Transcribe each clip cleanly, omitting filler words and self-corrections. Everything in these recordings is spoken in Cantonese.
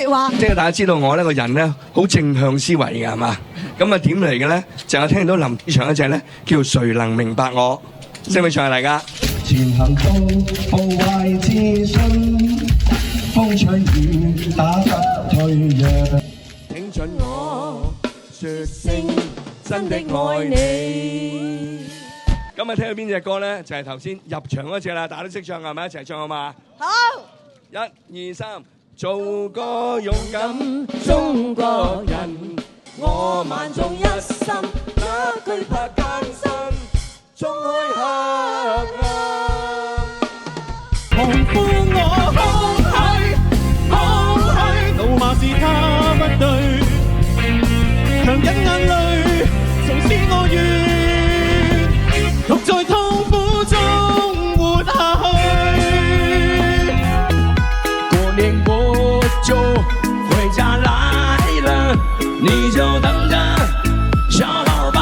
説話。即係大家知道我呢個人咧好正向思維嘅係嘛？咁啊點嚟嘅咧？就係聽到林子祥一隻咧叫《誰能明白我》，識唔識唱啊大家？前行步步懷自信，風吹雨打不退讓。聽準我説聲真的愛你。咁啊聽到邊隻歌咧？就係頭先入場嗰隻啦，大家都識唱係咪？一齊唱好嘛？好， 1、2、3，做個勇敢中國人，我萬眾一心，哪懼怕艱辛，衝開黑暗。狂呼我空虛，怒罵是他不對，強忍眼淚，從此我願獨在痛苦中活下去。過年我就回家來了，你就等着小老闆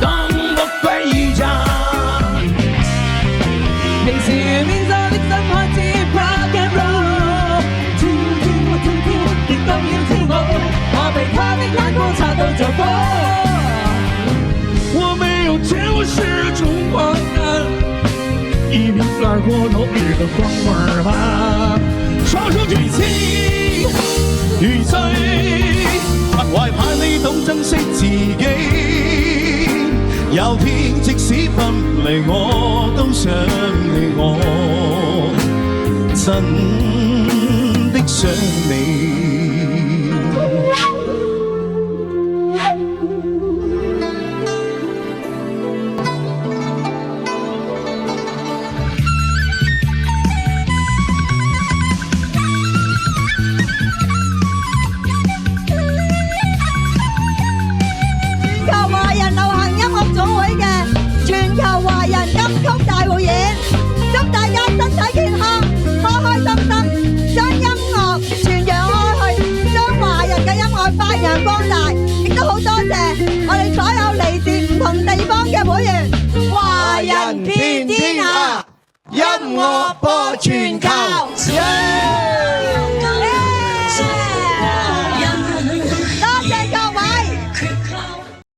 等我回家。平時面對的心開始 rock and roll， 天天亦都要跳舞，我被他的眼光擦到着火。我沒有見過是中國人，一秒而過都一個光棍吧。雙手舉起與醉，不懷盼你懂珍惜自己，有天即使分離我都想你，我真的想你。全球華人金曲大匯演，祝大家身體健康，開開心心，將音樂傳揚開去，將華人嘅音樂發揚光大。亦都好多謝我哋所有嚟自唔同地方嘅會員，華人遍天下，音樂播全球。